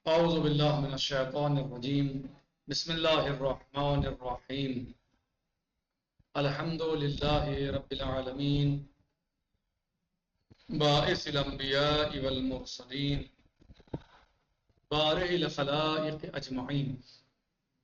اعوذ باللہ من الشیطان الرجیم بسم اللہ الرحمن الرحیم الحمد للہ رب العالمین باعث الانبیاء والمرسلین بارئ الخلائق اجمعین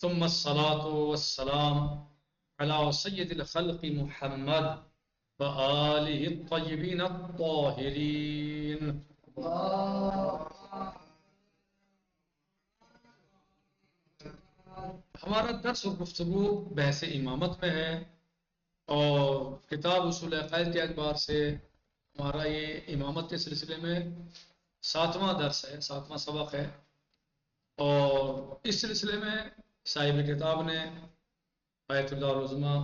ثم الصلاة والسلام علی سید الخلق محمد وآلہ الطیبین الطاہرین. ہمارا درس و گفتگو بحث امامت میں ہے اور کتاب اصول عقائد کے اعتبار سے ہمارا یہ امامت کے سلسلے میں 7واں درس ہے، 7واں سبق ہے. اور اس سلسلے میں صاحب کتاب نے آیت اللہ العظمی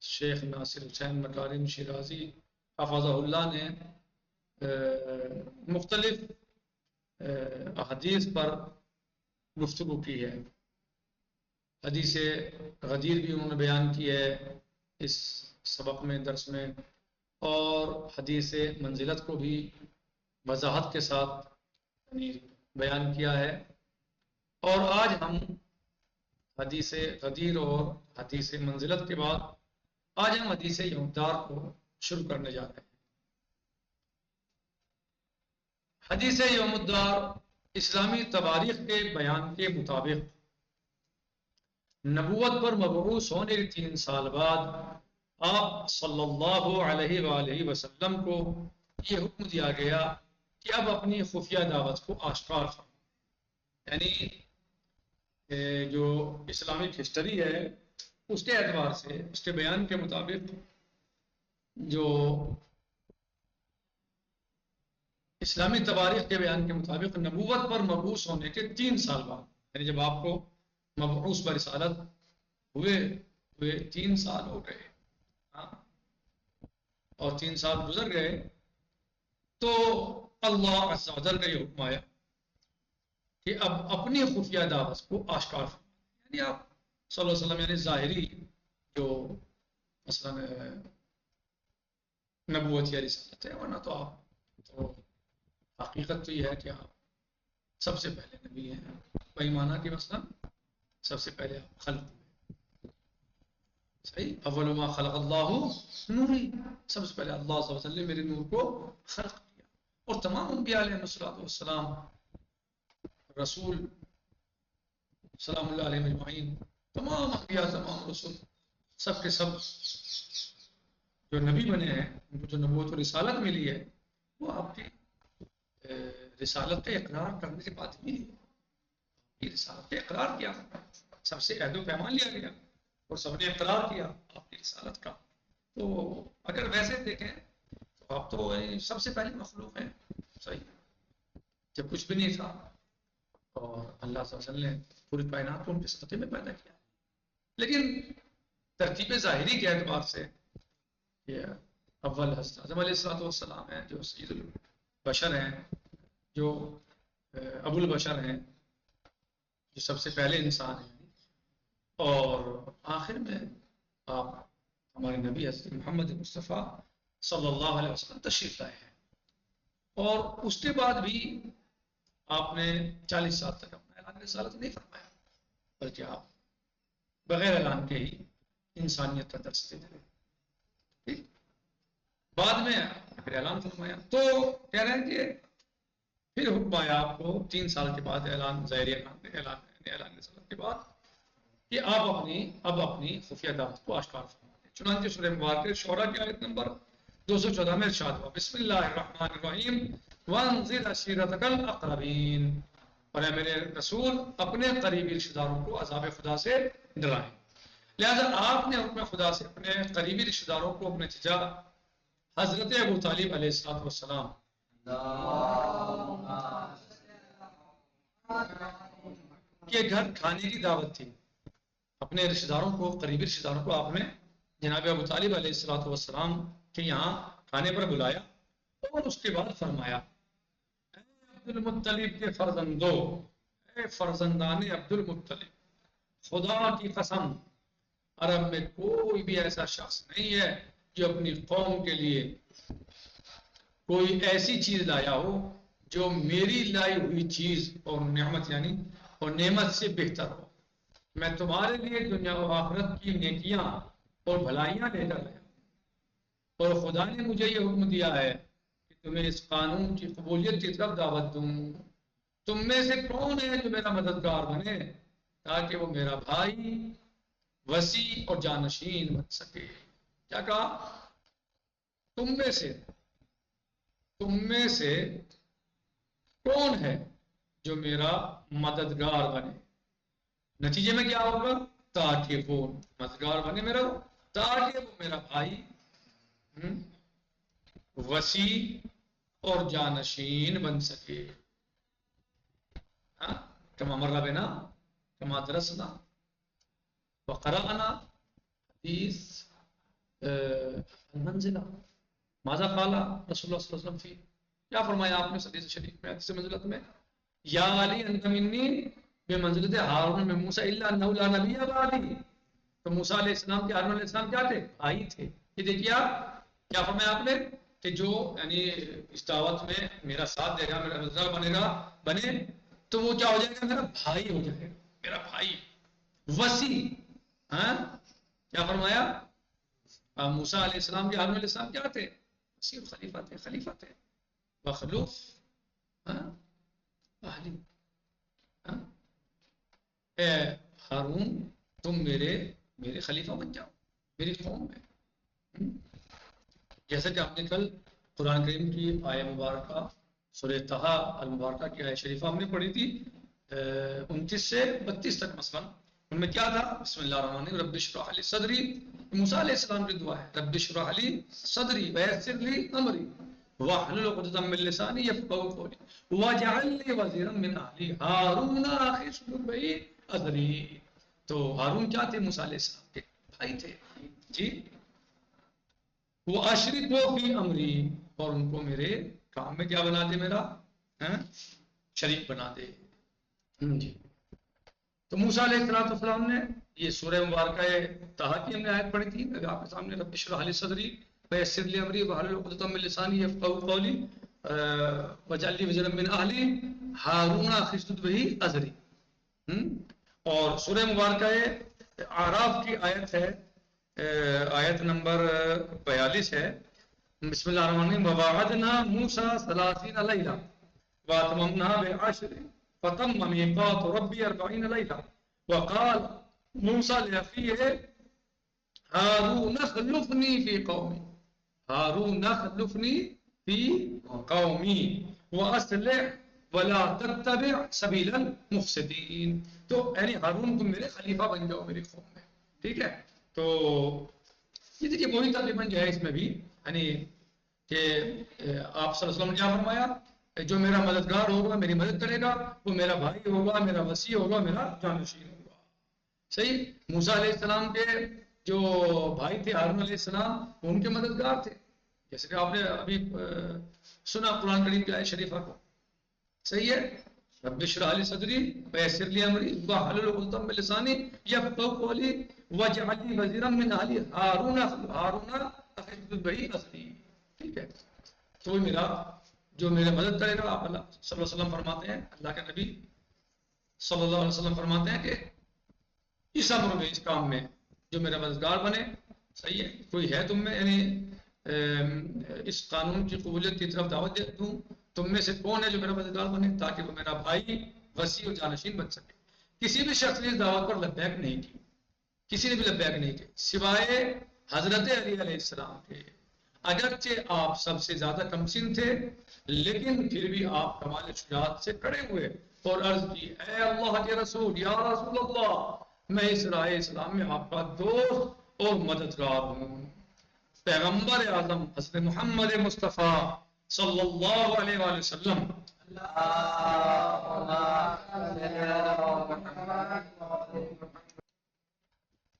شیخ ناصر حسین مکارم شیرازی حفظہ اللہ نے مختلف احادیث پر گفتگو کی ہے. حدیث غدیر بھی انہوں نے بیان کی ہے اس سبق میں، درس میں، اور حدیث منزلت کو بھی وضاحت کے ساتھ بیان کیا ہے. اور آج ہم حدیث غدیر اور حدیث منزلت کے بعد آج ہم حدیث یومدار کو شروع کرنے جا رہے ہیں. حدیث یومدار اسلامی تواریخ کے بیان کے مطابق نبوت پر مبعوث ہونے کے 3 سال بعد آپ صلی اللہ علیہ وآلہ وسلم کو یہ حکم دیا گیا کہ اب اپنی خفیہ دعوت کو آشکار کریں. یعنی جو اسلامک ہسٹری ہے اس کے اعتبار سے، اس کے بیان کے مطابق، جو اسلامی تواریخ کے بیان کے مطابق نبوت پر مبعوث ہونے کے 3 سال بعد، یعنی جب آپ کو مبعوث برسالت ہوئے 3 سال ہو گئے اور 3 سال گزر گئے، تو اللہ عز و جل کا یہ حکم آیا کہ اب اپنی خفیہ دعوت کو آشکار فرمائیں. یعنی آپ صلی اللہ علیہ وسلم، یعنی ظاہری جو مثلا نبوت یا رسالت ہے، ورنہ تو آپ تو حقیقت تو یہ ہے کہ آپ سب سے پہلے نبی ہیں. وہی مانا کہ مثلا سب سے پہلے آپ خلق ہوئے. صحیح، اول ما خلق اللہ نوری، سب سے پہلے اللہ صلی اللہ علیہ وسلم میرے نور کو خلق کیا. اور تمام انبیاء علیہ السلام، رسول سلام اللہ علیہ اجمعین، تمام انبیاء، تمام رسول، سب کے سب جو نبی بنے ہیں، ان کو جو نبوت و رسالت ملی ہے، وہ آپ کی رسالت کا اقرار کرنے کے بعد ملی. یہ رسالت کا اقرار کیا، سب سے عہد و پیمان لیا گیا اور سب نے اقرار کیا آپ کی رسالت کا. تو اگر ویسے دیکھیں تو آپ تو سب سے پہلے مخلوق ہیں. صحیح، جب کچھ بھی نہیں تھا اور اللہ صلی اللہ علیہ وسلم نے پوری کائنات کو ان کے سطح میں پیدا کیا. لیکن ترتیب ظاہری کے اعتبار سے یہ اول حضرت آدم علیہ السلام ہیں، جو سید البشر ہیں، جو ابو البشر ہیں، جو سب سے پہلے انسان ہیں. اور آخر میں آپ ہمارے نبی حضرت محمد مصطفیٰ صلی اللہ علیہ وسلم تشریف لائے ہیں. اور اس کے بعد بھی آپ نے 40 سال تک اپنا اعلان رسالت نہیں فرمایا، بلکہ آپ بغیر اعلان کے ہی انسانیت کا درس دیتے رہے. بعد میں پھر اعلان فرمایا. تو کہہ رہے ہیں کہ پھر حکم آیا آپ کو 3 سال کے بعد اعلان، ظاہری اعلان رسالت کے بعد، کہ آپ اب اپنی خفیہ دعوت کو آشکار فرمائیں. چنانچہ سورہ مبارکہ شعراء کی آیت نمبر 214 میں ارشاد ہوا، بسم اللہ الرحمن الرحیم وانذر عشیرتک الاقربین، اور اے میرے رسول اپنے قریبی رشتہ داروں کو عذاب خدا سے ڈرائیں. لہذا آپ نے حکم خدا سے اپنے قریبی رشتہ داروں کو اپنے چچا حضرت ابو طالب علیہ السلام کے گھر کھانے کی دعوت تھی. اپنے رشتہ داروں کو، قریبی رشتہ داروں کو آپ نے جناب ابو طالب علیہ السلام کے یہاں کھانے پر بلایا. اور اس کے بعد فرمایا، اے عبد المطلب کے فرزندو، اے فرزندان عبد المطلب، خدا کی قسم عرب میں کوئی بھی ایسا شخص نہیں ہے جو اپنی قوم کے لیے کوئی ایسی چیز لایا ہو جو میری لائی ہوئی چیز اور نعمت یعنی اور نعمت سے بہتر ہو. میں تمہارے لیے دنیا و آخرت کی نیکیاں اور بھلائیاں لے کر آیا، اور خدا نے مجھے یہ حکم دیا ہے کہ تمہیں اس قانون کی قبولیت کی طرف دعوت دوں. تم میں سے کون ہے جو میرا مددگار بنے تاکہ وہ میرا بھائی وسیع اور جانشین بن سکے. کیا کہا؟ تم میں سے کون ہے جو میرا مددگار بنے. نتیجے میں کیا ہوگا؟ تاکہ وہ مددگار بنے میرا، تاکہ وہ میرا بھائی وسیع اور جانشین بن سکے. کما مر بنا کما درسنا وقرأنا حدیث المنزلہ ماذا قال رسول اللہ صلی اللہ علیہ وسلم فی. کیا فرمایا آپ نے حدیث شریف میں، حدیث منزلت میں؟ یا علی انت منی بمنزلت ہارون من موسیٰ الا انہ لا نبی بعدی. تو موسیٰ علیہ السلام کے ہارون علیہ السلام کیا تھے؟ بھائی تھے. یہ دیکھیے آپ کیا فرمایا آپ نے کہ جو یعنی اس دعوت میں میرا ساتھ دے گا، میرا مددگار بنے تو وہ کیا ہو جائے گا؟ میرا بھائی ہو جائے گا، میرا بھائی وسیع. کیا فرمایا؟ موسیٰ علیہ السلام کے ہارون علیہ السلام کیا تھے؟ وسیع خلیفہ تھے. وخلوف اہلی. اے ہارون تم میرے خلیفہ بن جاؤ میری قوم میں. جیسا کہ آپ نے کل قرآن کریم کی آیہ مبارکہ سورہ طہ المبارکہ کی آیہ شریفہ ہم نے پڑھی تھی 29 سے 32 تک. مثلا ان میں کیا تھا؟ بسم اللہ الرحمن الرحیم رب اشرح لی صدری. موسیٰ علیہ السلام کی دعا ہے رب اشرح لی صدری ویسر لی امری واحلل عقدۃ من لسانی یفقهوا قولی واجعل لی وزیرا من اہلی ہارون اخی اشدد بہ اذری. تو ہارون کیا تھے؟ موسیٰ علیہ السلام کے بھائی تھے جی. وہ اشرک و فی امری، اور ان کو میرے کام میں کیا بنا دے؟ میرا شریک بنا دے. جی تو موسیٰ علیہ السلام نے یہ سورہ مبارکہ طہ کی ہم نے آیت پڑھی تھی آپ کے سامنے رب اشرح لی صدری ویسر لی امری واحلل عقدۃ من لسانی یفقهوا قولی واجعل لی وزیرا من اہلی ہارون اخی اشدد بہ اذری. اور سورہ مبارکہ اعراف کی آیت ہے آیت نمبر 42 ہے. بسم اللہ الرحمن الرحیم وواعدنا موسیٰ 30 لیلہ واتممناها بعشر فتم میقات ربی 40 لیلہ وقال موسیٰ لأخیہ ہارون اخلفنی فی قومی واصلح ولا تتبع سبیل المفسدین. تو یعنی ہارون تم میرے خلیفہ بن جاؤ میری قوم میں. ٹھیک ہے. تو یہ دیکھیے وہی تقریباً جو ہے اس میں بھی یعنی کہ آپ صلی اللہ علیہ وسلم نے کیا فرمایا؟ جو میرا مددگار ہوگا میری مدد کرے گا وہ میرا بھائی ہوگا، میرا وسیع ہوگا، میرا جانشین ہوگا. صحیح. موسیٰ علیہ السلام کے جو بھائی تھے ہارون علیہ السلام وہ ان کے مددگار تھے، جیسے کہ آپ نے ابھی سنا قرآن کریم کی آیت شریفہ کو. صحیح ہے. رب اشرح لی صدری ویسر لی امری واحلل عقدۃ من لسانی یفقهوا قولی واجعل لی وزیرا من اہلی ہارون اخی اشدد بہ اذری. ٹھیک ہے. تو میرا جو میرے مدد کرے گا، آپ اللہ صلی اللہ علیہ وسلم فرماتے ہیں، اللہ کے نبی صلی اللہ علیہ وسلم فرماتے ہیں کہ اس امر میں اس کام میں جو میرا مددگار بنے. صحیح ہے. کوئی ہے تم میں یعنی اس قانون کی قبولیت کی طرف دعوت دوں تم میں سے کون ہے جو میرا مددگار بنے تاکہ وہ میرا بھائی وسیع و جانشین بن سکے. کسی بھی شخص نے اس دعوت پر لبیک نہیں کی، کسی نے بھی لبیک نہیں کی سوائے حضرت علی علیہ السلام کے. اگرچہ آپ سب سے زیادہ کمسن تھے لیکن پھر بھی آپ کمال شجاعت سے کھڑے ہوئے اور عرض کی اے اللہ کے رسول یا رسول اللہ میں اس راہ اسلام میں آپ کا دوست اور مددگار ہوں. پیغمبر اعظم حضرت محمد مصطفیٰ صلی اللہ علیہ وآلہ وسلم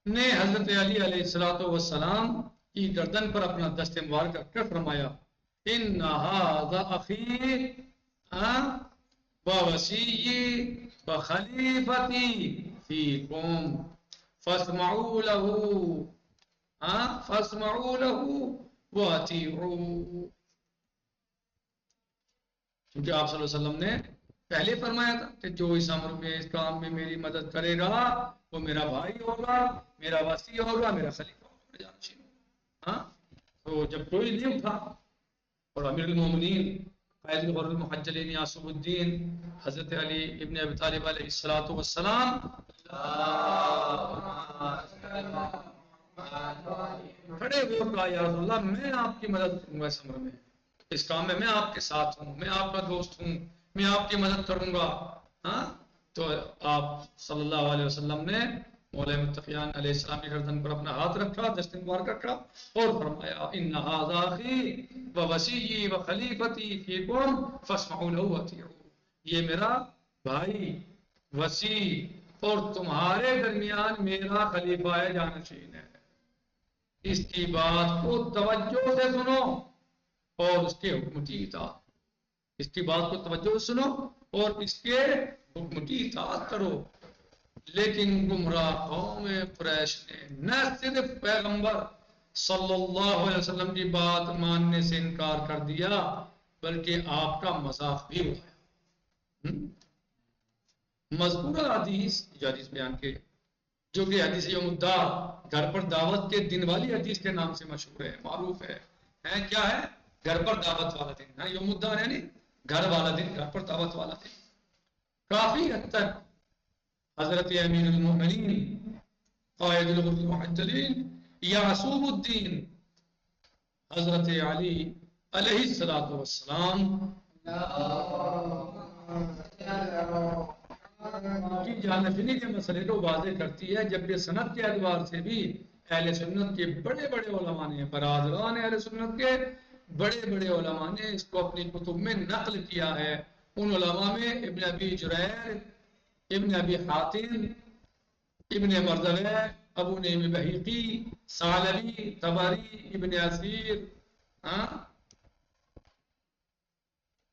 نے حضرت علی علیہ السلام کی گردن پر اپنا دست مبارک رکھ کر فرمایا ان ھذا اخی ووصی وخلیفتی فیکم فاسمعوا له واطیعوا. کیونکہ آپ صلی اللہ علیہ وسلم نے پہلے فرمایا تھا کہ جو اس امر میں اس کام میں میری مدد کرے گا وہ میرا بھائی ہوگا، میرا وصی ہوگا، میرا خلیفہ ہوگا، میرا جانشین ہوگا۔ ہاں، تو جب کوئی نہیں اٹھا اور امیر المومنین قائد الغر المحجلین یعصب الدین حضرت علی ابن ابی طالب علیہ الصلوۃ والسلام کھڑے ہوئے اور کہا یا رسول اللہ میں آپ کی مدد کروں گا اس امر میں، اس کام میں آپ کے ساتھ ہوں، میں آپ کا دوست ہوں، میں آپ کی مدد کروں گا۔ ہاں، تو آپ صلی اللہ علیہ وسلم نے مولا متقیان علیہ السلام کی گردن پر اپنا ہاتھ رکھا، دست مبارک رکھا اور فرمایا ان ھذا اخی ووصی وخلیفتی فیکم فاسمعوا له واطیعوا، یہ میرا بھائی، وصی اور تمہارے درمیان میرا خلیفہ ہے، جانشین ہے، اس کی بات کو توجہ سے سنو اور اس کے حکم کی اطاعت، اس کی بات کو توجہ سے سنو اور اس کے حکم کی اطاعت کرو۔ لیکن گمراہ قوم قریش نے نہ صرف پیغمبر صلی اللہ علیہ وسلم کی بات ماننے سے انکار کر دیا بلکہ آپ کا مذاق بھی اڑایا۔ مذکورہ حدیث جو حدیث بیان کی جو کہ حدیث یوم الدار گھر پر دعوت کے دن والی حدیث کے نام سے مشہور ہے، معروف ہے۔ کیا ہے؟ گھر پر دعوت والا دن ہے یوم الدار، یعنی گھر والا دن، گھر پر دعوت والا دن۔ کافی حد تک حضرت امیر المومنین قائد الغر المحجلین یعصوب الدین حضرت علی علیہ الصلوۃ والسلام کی جانشینی کے مسئلے کو واضح کرتی ہے، جبکہ سند کے اعتبار سے بھی اہل سنت کے بڑے بڑے علماء نے، برادران اہل سنت کے بڑے بڑے علماء نے اس کو اپنی کتب میں نقل کیا ہے۔ ان علماء میں ابن ابی جریر، ابن ابی حاتم، ابن مردوے، ابو نعیم بہیقی، ثعلبی، طبری، ابن اثیر،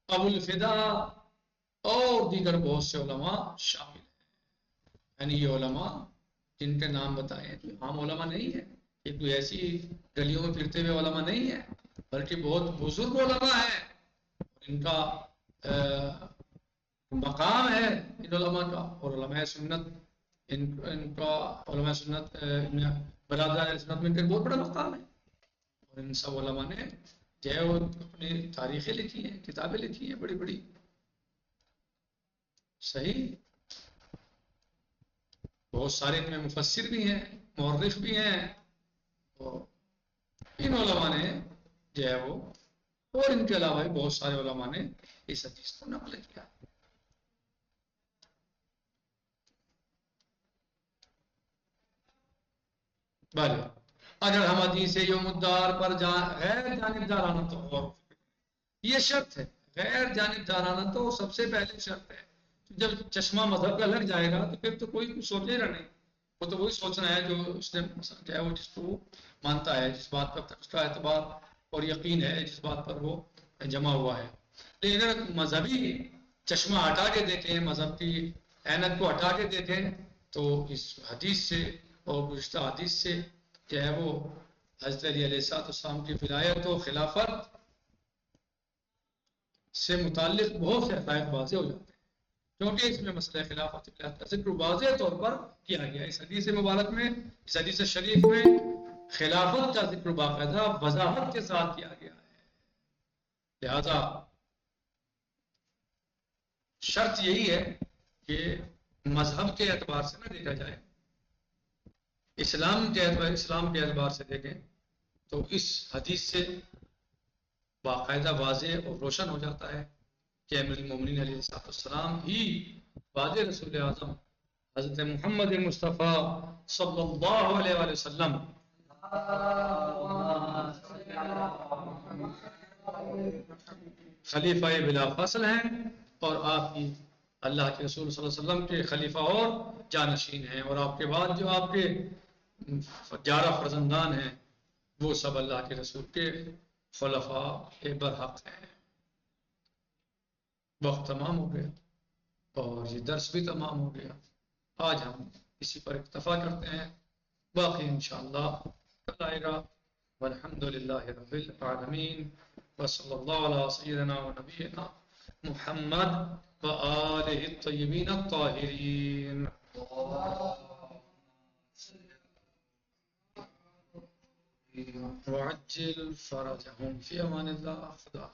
ابو الفدا اور دیگر بہت سے علماء شامل ہیں۔ یعنی یہ علماء جن کے نام بتائے ہیں عام علماء نہیں ہیں، یہ کوئی ایسی گلیوں میں پھرتے ہوئے علماء نہیں ہیں، بلکہ بہت بزرگ علماء ہیں۔ ان کا مقام ہے ان علماء کا، اور علماء سنت ان کا علماء سنت برادران سنت میں ان کا بہت بڑا مقام ہے۔ اور ان سب علماء نے جو ہے وہ اپنی تاریخیں لکھی ہیں، کتابیں لکھی ہیں بڑی بڑی، صحیح۔ بہت سارے ان میں مفسر بھی ہیں، مورخ بھی ہیں، اور ان علماء نے جو ہے وہ، اور ان کے علاوہ بھی بہت سارے علماء نے اس حدیث کو نقل کیا۔ بھلے اگر ہم حدیث یوم الدار پر غیر جانبدارانہ تو غور و فکر، یہ شرط ہے، غیر جانبدارانہ تو سب سے پہلے شرط ہے۔ جب چشمہ مذہب کا لگ جائے گا تو پھر تو کوئی کچھ سوچے گا نہیں، وہ تو وہی سوچنا ہے جو اس نے جو ہے وہ جس کو مانتا ہے، جس بات پر اس کا اعتبار اور یقین ہے، جس بات پر وہ جمع ہوا ہے۔ لیکن اگر مذہبی چشمہ ہٹا کے دیکھیں، مذہب کی اینت کو ہٹا کے دیکھیں، تو اس حدیث سے اور گزشتہ حدیث سے جو ہے وہ حضرت علی علیہ السلام کی ولایت و خلافت سے متعلق بہت سے حقائق واضح ہو جاتے ہیں، کیونکہ اس میں مسئلہ خلافت کا ذکر واضح طور پر کیا گیا۔ اس حدیث مبارک میں، اس حدیث شریف میں خلافت کا ذکر باقاعدہ وضاحت کے ساتھ کیا گیا ہے۔ لہذا شرط یہی ہے کہ مذہب کے اعتبار سے نہ دیکھا جائے، اسلام کے اعتبار سے دیکھیں تو اس حدیث سے باقاعدہ واضح اور روشن ہو جاتا ہے کہ امیر المومنین علیہ السلام ہی واضح رسول اعظم حضرت محمد مصطفیٰ صلی اللہ علیہ وآلہ وسلم خلیفہ بلا فصل ہیں، اور آپ کی اللہ کے رسول صلی اللہ علیہ وسلم کے خلیفہ اور جانشین ہیں، اور آپ کے بعد جو آپ کے 11 فرزندان ہیں وہ سب اللہ کے رسول کے خلفاء برحق ہیں۔ وقت تمام ہو گیا اور یہ درس بھی تمام ہو گیا، آج ہم اسی پر اکتفا کرتے ہیں، باقی انشاءاللہ کل آئے گا۔ والحمد للہ رب العالمین، وصلی اللہ علیہ سیدنا و نبینا محمد وآلہ الطیبین الطاہرین. وعجل فرجهم. فی امان اللہ. خدا